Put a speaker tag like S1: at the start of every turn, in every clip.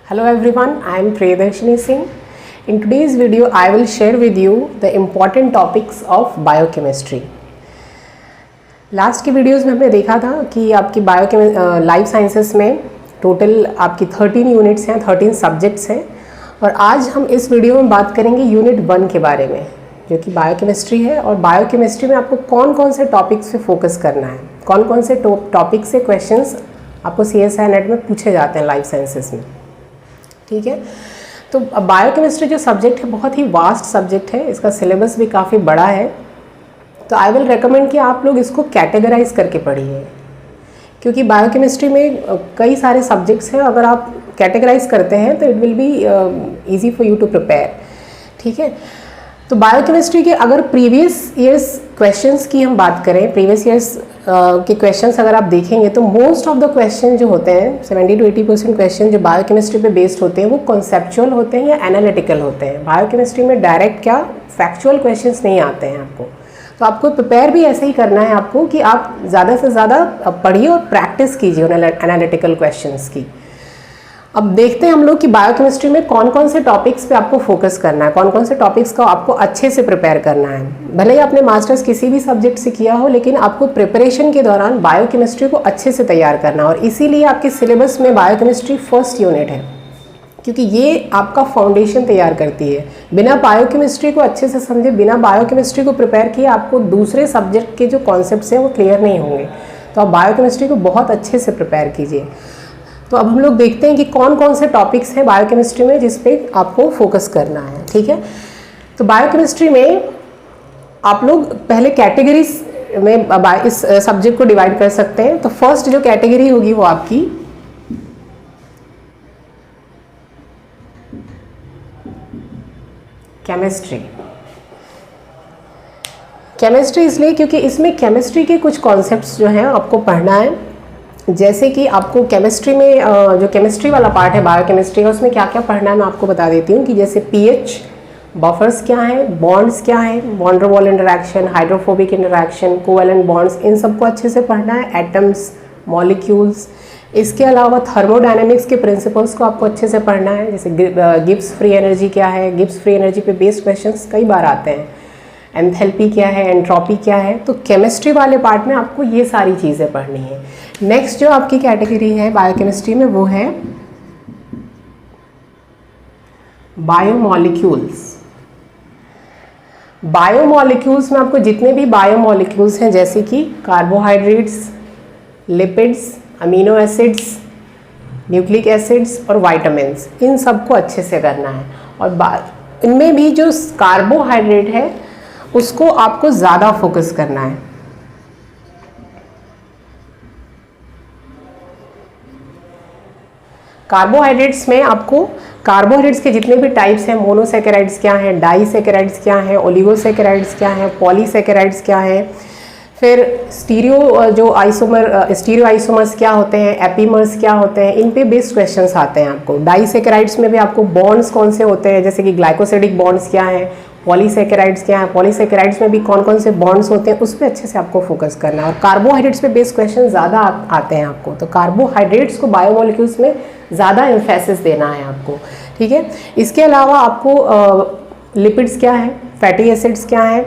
S1: Hello everyone, I am Priyadarshini Singh. In today's video, I will share with you the important topics of biochemistry. Last की videos में हमने देखा था कि आपकी लाइफ साइंसेस में टोटल आपकी 13 यूनिट्स हैं, 13 सब्जेक्ट्स हैं और आज हम इस वीडियो में बात करेंगे यूनिट 1 के बारे में जो कि बायोकेमिस्ट्री है। और बायोकेमिस्ट्री में आपको कौन कौन से टॉपिक्स पे फोकस करना है, कौन कौन से टॉपिक से क्वेश्चंस आपको CSIR नेट में पूछे जाते हैं लाइफ साइंसेस में। ठीक है, तो बायोकेमिस्ट्री जो सब्जेक्ट है बहुत ही वास्ट सब्जेक्ट है, इसका सिलेबस भी काफ़ी बड़ा है। तो आई विल रेकमेंड कि आप लोग इसको कैटेगराइज करके पढ़िए, क्योंकि बायोकेमिस्ट्री में कई सारे सब्जेक्ट्स हैं। अगर आप कैटेगराइज करते हैं तो it will be easy for you to prepare. ठीक है, तो बायोकेमिस्ट्री के अगर प्रीवियस ईयर्स क्वेश्चंस की हम बात करें, प्रीवियस ईयर्स के क्वेश्चंस अगर आप देखेंगे तो मोस्ट ऑफ द क्वेश्चन जो होते हैं 70 to 80% क्वेश्चन जो बायोकेमिस्ट्री पे बेस्ड होते हैं वो कॉन्सेप्चुअल होते हैं या एनालिटिकल होते हैं। बायोकेमिस्ट्री में डायरेक्ट क्या फैक्चुअल क्वेश्चंस नहीं आते हैं आपको। तो आपको प्रिपेयर भी ऐसे ही करना है आपको कि आप ज़्यादा से ज़्यादा पढ़िए और प्रैक्टिस कीजिए एनालिटिकल क्वेश्चंस की। अब देखते हैं हम लोग कि बायोकेमिस्ट्री में कौन कौन से टॉपिक्स पे आपको फोकस करना है, कौन कौन से टॉपिक्स का आपको अच्छे से प्रिपेयर करना है। भले ही आपने मास्टर्स किसी भी सब्जेक्ट से किया हो, लेकिन आपको प्रिपरेशन के दौरान बायोकेमिस्ट्री को अच्छे से तैयार करना है। और इसीलिए आपके सिलेबस में बायोकेमिस्ट्री फर्स्ट यूनिट है, क्योंकि ये आपका फाउंडेशन तैयार करती है। बिना बायोकेमिस्ट्री को अच्छे से समझे, बिना बायोकेमिस्ट्री को प्रिपेयर किए आपको दूसरे सब्जेक्ट के जो कॉन्सेप्ट्स हैं वो क्लियर नहीं होंगे। तो आप बायोकेमिस्ट्री को बहुत अच्छे से प्रिपेयर कीजिए। तो अब हम लोग देखते हैं कि कौन कौन से टॉपिक्स हैं बायोकेमिस्ट्री में जिस पे आपको फोकस करना है। ठीक है, तो बायोकेमिस्ट्री में आप लोग पहले कैटेगरीज में इस सब्जेक्ट को डिवाइड कर सकते हैं। तो फर्स्ट जो कैटेगरी होगी वो आपकी केमिस्ट्री। केमिस्ट्री इसलिए क्योंकि इसमें केमिस्ट्री के कुछ कॉन्सेप्ट्स जो हैं आपको पढ़ना है। जैसे कि आपको केमिस्ट्री में जो केमिस्ट्री वाला पार्ट है बायोकेमिस्ट्री का, उसमें क्या क्या पढ़ना है मैं आपको बता देती हूँ। कि जैसे पीएच, बफर्स क्या है, बॉन्ड्स क्या है, van der Waals interaction, hydrophobic interaction, covalent bonds, इन सबको अच्छे से पढ़ना है। एटम्स, मॉलिक्यूल्स, इसके अलावा थर्मोडायनेमिक्स के प्रिंसिपल्स को आपको अच्छे से पढ़ना है। जैसे गिब्स फ्री एनर्जी क्या है, गिब्स फ्री एनर्जी पे बेस्ड क्वेश्चंस कई बार आते हैं। एंथैल्पी क्या है, एंट्रोपी क्या है। तो केमिस्ट्री वाले पार्ट में आपको ये सारी चीज़ें पढ़नी है। नेक्स्ट जो आपकी कैटेगरी है बायोकेमिस्ट्री में वो है बायोमॉलिक्यूल्स। बायोमॉलिक्यूल्स में आपको जितने भी बायोमॉलिक्यूल्स हैं जैसे कि carbohydrates, lipids, amino acids, nucleic acids और वाइटामिन्स, इन सबको अच्छे से करना है। और इनमें भी जो कार्बोहाइड्रेट है उसको आपको ज़्यादा फोकस करना है। कार्बोहाइड्रेट्स में आपको कार्बोहाइड्रेट्स के जितने भी टाइप्स हैं, मोनोसैकेराइड्स क्या हैं, डाइसैकेराइड्स क्या हैं, ओलिगोसैकेराइड्स क्या हैं, पॉलीसैकेराइड्स क्या हैं, फिर स्टीरियो आइसोमर्स क्या होते हैं, एपीमर्स क्या होते हैं, इन पे बेस्ड क्वेश्चंस आते हैं आपको। डाइसैकेराइड्स में भी आपको बॉन्ड्स कौन से होते हैं, जैसे कि ग्लाइकोसिडिक बॉन्ड्स क्या हैं, पॉलीसैकेराइड्स क्या है, पॉलीसैकेराइड्स में भी कौन कौन से बॉन्ड्स होते हैं, उस पर अच्छे से आपको फोकस करना है। और कार्बोहाइड्रेट्स पे बेस्ड क्वेश्चन ज़्यादा आते हैं आपको, तो कार्बोहाइड्रेट्स को बायोमॉलिक्यूल्स में ज़्यादा एम्फेसिस देना है आपको। ठीक है, इसके अलावा आपको लिपिड्स क्या है, फैटी एसिड्स क्या है,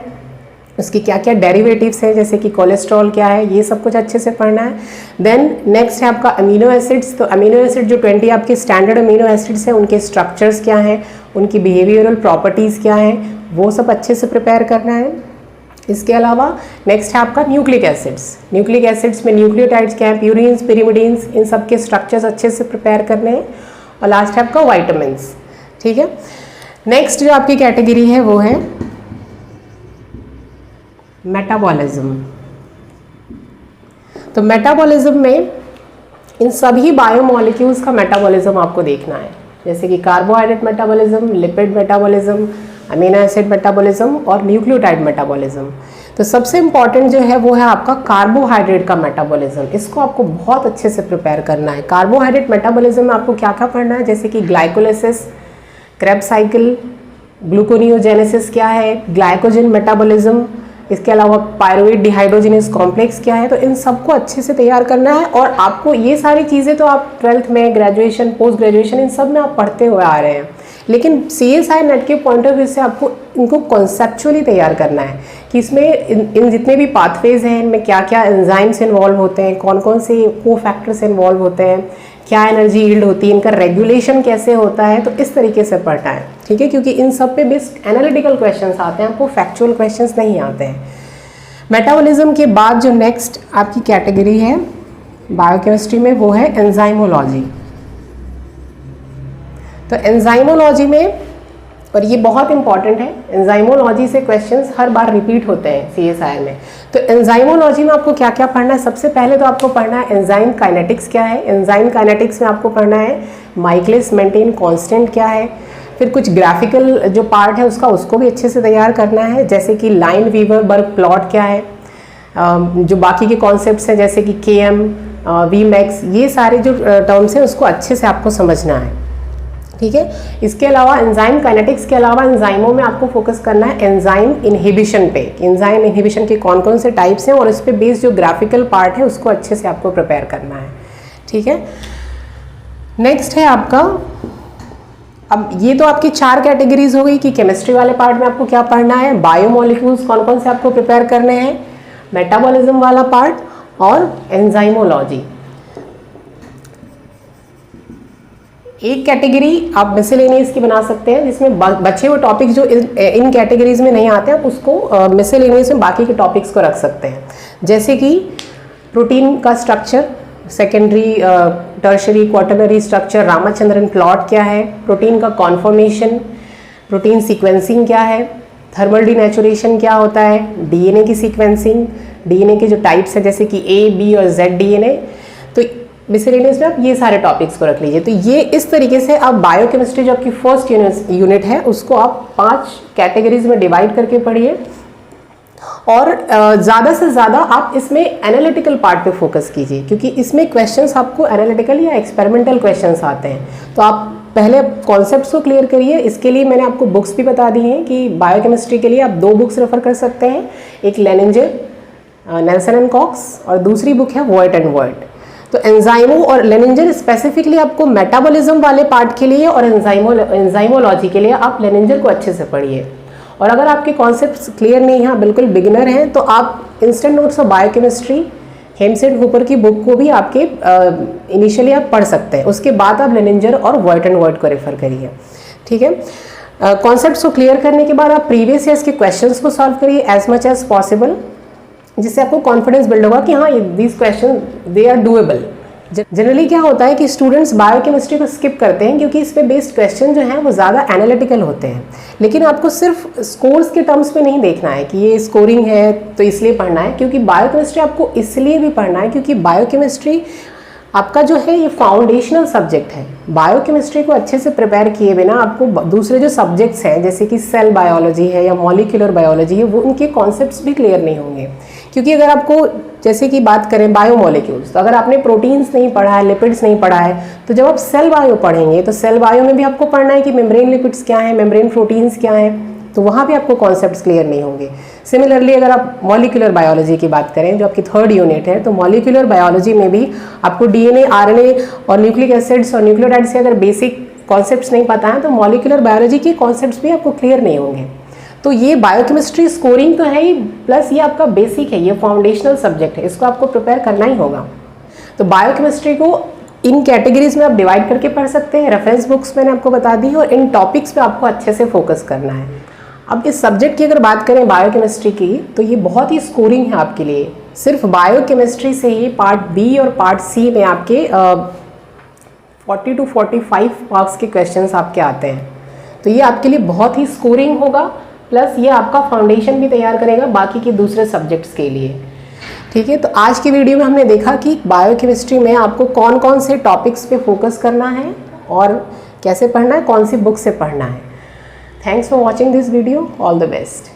S1: उसकी क्या क्या डेरिवेटिव्स हैं, जैसे कि कोलेस्ट्रॉल क्या है, ये सब कुछ अच्छे से पढ़ना है। देन नेक्स्ट है आपका अमीनो एसिड्स। तो अमीनो एसिड जो 20 आपके स्टैंडर्ड अमीनो एसिड्स हैं उनके स्ट्रक्चर्स क्या हैं, उनकी बिहेवियरल प्रॉपर्टीज़ क्या हैं, वो सब अच्छे से प्रिपेयर करना है। इसके अलावा नेक्स्ट है आपका न्यूक्लिक एसिड्स। न्यूक्लिक एसिड्स में न्यूक्लियोटाइड्स क्या हैं, प्यूरिन्स, पिरिमिडीन्स, इन सब के स्ट्रक्चर्स अच्छे से प्रिपेयर करने हैं। और लास्ट है आपका वाइटामिन्स। ठीक है, नेक्स्ट जो आपकी कैटेगरी है वो है मेटाबॉलिज्म। तो मेटाबॉलिज्म में इन सभी बायोमॉलिक्यूल्स का मेटाबॉलिज्म आपको देखना है, जैसे कि carbohydrate metabolism, lipid metabolism, amino acid metabolism और न्यूक्लियोटाइड मेटाबॉलिज्म। तो सबसे इंपॉर्टेंट जो है वो है आपका कार्बोहाइड्रेट का मेटाबॉलिज्म। इसको आपको बहुत अच्छे से प्रिपेयर करना है। कार्बोहाइड्रेट मेटाबॉलिज्म में आपको क्या क्या पढ़ना है, जैसे कि ग्लाइकोलाइसिस, क्रेब्स साइकिल, ग्लूकोनियोजेनेसिस क्या है, ग्लाइकोजन मेटाबॉलिज्म, इसके अलावा पायरुवेट डिहाइड्रोजिनेस कॉम्प्लेक्स क्या है, तो इन सबको अच्छे से तैयार करना है। और आपको ये सारी चीज़ें तो आप 12th में, ग्रेजुएशन, पोस्ट ग्रेजुएशन, इन सब में आप पढ़ते हुए आ रहे हैं, लेकिन CSIR नेट के पॉइंट ऑफ व्यू से आपको इनको कॉन्सेप्चुअली तैयार करना है कि इसमें इन जितने भी पाथवेज हैं इनमें क्या क्या एंजाइम्स इन्वॉल्व होते हैं, कौन कौन से को फैक्टर्स इन्वॉल्व होते हैं, क्या एनर्जी यील्ड होती है, इनका रेगुलेशन कैसे होता है, तो इस तरीके से पढ़ना है, ठीक है, क्योंकि इन सब पे बेस्ड एनालिटिकल क्वेश्चंस आते हैं, आपको फैक्चुअल क्वेश्चंस नहीं आते हैं। मेटाबॉलिज्म के बाद जो नेक्स्ट आपकी कैटेगरी है बायोकेमिस्ट्री में वो है एंजाइमोलॉजी। तो एंजाइमोलॉजी में, और ये बहुत इंपॉर्टेंट है, एंजाइमोलॉजी से क्वेश्चंस हर बार रिपीट होते हैं CSIR में। तो एंजाइमोलॉजी में आपको क्या क्या पढ़ना है? सबसे पहले तो आपको पढ़ना है एंजाइम काइनेटिक्स क्या है। एंजाइम काइनेटिक्स में आपको पढ़ना है माइकलिस मेंटेन कांस्टेंट क्या है। फिर कुछ ग्राफिकल जो पार्ट है उसको भी अच्छे से तैयार करना है, जैसे कि लाइन वीवर बर्ग प्लॉट क्या है, जो बाकी के कॉन्सेप्ट्स हैं जैसे कि KM, Vmax, ये सारे जो टर्म्स हैं उसको अच्छे से आपको समझना है, ठीक है। इसके अलावा एंजाइम काइनेटिक्स के अलावा एंजाइमों में आपको फोकस करना है एंजाइम इनहिबिशन पे। एंजाइम इनहिबिशन के कौन कौन से टाइप्स हैं और इस पे बेस्ड जो ग्राफिकल पार्ट है उसको अच्छे से आपको प्रिपेयर करना है, ठीक है। नेक्स्ट है आपका, अब ये तो आपकी 4 कैटेगरीज हो गई कि केमिस्ट्री वाले पार्ट में आपको क्या पढ़ना है, बायोमोलिक्यूल्स कौन कौन से आपको प्रिपेयर करने हैं, मेटाबॉलिज्म वाला पार्ट और एंजाइमोलॉजी। एक कैटेगरी आप मिसलेनियस की बना सकते हैं जिसमें बचे हुए टॉपिक जो इन कैटेगरीज में नहीं आते हैं, आप उसको मिसलेनियस में बाकी के टॉपिक्स को रख सकते हैं, जैसे कि प्रोटीन का structure, secondary, tertiary, quaternary structure, Ramachandran plot क्या है, प्रोटीन का कॉन्फॉर्मेशन, प्रोटीन सीक्वेंसिंग क्या है, थर्मल डीनेचुरेशन क्या होता है, DNA की सीक्वेंसिंग, DNA के जो टाइप्स हैं जैसे कि A, B और Z DNA। तो मिसलेनियस में आप ये सारे टॉपिक्स को रख लीजिए। तो ये इस तरीके से आप बायोकेमिस्ट्री जो आपकी फर्स्ट यूनिट है उसको आप 5 कैटेगरीज में डिवाइड करके पढ़िए, और ज़्यादा से ज़्यादा आप इसमें एनालिटिकल पार्ट पे फोकस कीजिए, क्योंकि इसमें क्वेश्चंस आपको एनालिटिकल या एक्सपेरिमेंटल क्वेश्चंस आते हैं। तो आप पहले कॉन्सेप्ट्स को क्लियर करिए। इसके लिए मैंने आपको बुक्स भी बता दी हैं कि बायोकेमिस्ट्री के लिए आप 2 बुक्स रेफर कर सकते हैं, एक लेनिंजर, नेल्सन एंड कॉक्स, और दूसरी बुक है वॉइट एंड वॉइट। तो एंजाइमो और लेनिंजर स्पेसिफिकली आपको मेटाबॉलिज्म वाले पार्ट के लिए, और एंजाइमोलॉजी के लिए आप लेनिंजर को अच्छे से पढ़िए। और अगर आपके कॉन्सेप्ट्स क्लियर नहीं हैं, बिल्कुल बिगिनर हैं, तो आप इंस्टेंट नोट्स ऑफ बायोकेमिस्ट्री हेमसेट हुपर की बुक को भी आपके इनिशियली आप पढ़ सकते हैं, उसके बाद आप लेनिंजर और वॉइट एंड वॉइट को रेफर करिए, ठीक है। कॉन्सेप्ट्स को क्लियर करने के बाद आप प्रीवियस ईयर्स के क्वेश्चंस को सॉल्व करिए एज मच एज पॉसिबल, जिससे आपको कॉन्फिडेंस बिल्ड होगा कि हाँ these question they are doable. Generally क्या होता है कि स्टूडेंट्स बायोकेमिस्ट्री को स्किप करते हैं क्योंकि इस पे बेस्ड क्वेश्चन जो हैं वो ज़्यादा एनालिटिकल होते हैं, लेकिन आपको सिर्फ स्कोर्स के टर्म्स में नहीं देखना है कि ये स्कोरिंग है तो इसलिए पढ़ना है, क्योंकि बायोकेमिस्ट्री आपको इसलिए भी पढ़ना है क्योंकि बायोकेमिस्ट्री आपका जो है ये फाउंडेशनल सब्जेक्ट है। बायोकेमिस्ट्री को अच्छे से प्रिपेयर किए बिना आपको दूसरे जो सब्जेक्ट्स हैं जैसे कि सेल बायोलॉजी है या मॉलिक्यूलर बायोलॉजी है, वो उनके कॉन्सेप्ट्स भी क्लियर नहीं होंगे। क्योंकि अगर आपको जैसे कि बात करें बायोमोलिक्यूल्स, तो अगर आपने प्रोटीन्स नहीं पढ़ा है, लिपिड्स नहीं पढ़ा है, तो जब आप सेल बायो पढ़ेंगे तो सेल बायो में भी आपको पढ़ना है कि मेम्ब्रेन लिपिड्स क्या हैं, मेम्ब्रेन प्रोटीन्स क्या हैं, तो वहाँ भी आपको कॉन्सेप्ट्स क्लियर नहीं होंगे। सिमिलरली अगर आप मॉलिक्यूलर बायोलॉजी की बात करें जो आपकी 3rd यूनिट है, तो मॉलिक्यूलर बायोलॉजी में भी आपको DNA, RNA और न्यूक्लिक एसिड्स और न्यूक्लियोटाइड्स के अगर बेसिक कॉन्सेप्ट्स नहीं पता है तो मॉलिक्यूलर बायोलॉजी के कॉन्सेप्ट्स भी आपको क्लियर नहीं होंगे। तो ये बायोकेमिस्ट्री स्कोरिंग तो है ही, प्लस ये आपका बेसिक है, ये फाउंडेशनल सब्जेक्ट है, इसको आपको प्रिपेयर करना ही होगा। तो बायोकेमिस्ट्री को इन कैटेगरीज में आप डिवाइड करके पढ़ सकते हैं, रेफरेंस बुक्स मैंने आपको बता दी, और इन टॉपिक्स पे आपको अच्छे से फोकस करना है। अब इस सब्जेक्ट की अगर बात करें बायोकेमिस्ट्री की, तो ये बहुत ही स्कोरिंग है आपके लिए। सिर्फ बायोकेमिस्ट्री से ही पार्ट बी और पार्ट सी में आपके 40 to 45 मार्क्स के क्वेश्चंस आपके आते हैं। तो ये आपके लिए बहुत ही स्कोरिंग होगा, प्लस ये आपका फाउंडेशन भी तैयार करेगा बाकी के दूसरे सब्जेक्ट्स के लिए, ठीक है। तो आज की वीडियो में हमने देखा कि बायोकेमिस्ट्री में आपको कौन कौन से टॉपिक्स पे फोकस करना है और कैसे पढ़ना है, कौन सी बुक से पढ़ना है। Thanks for watching this video, all the best.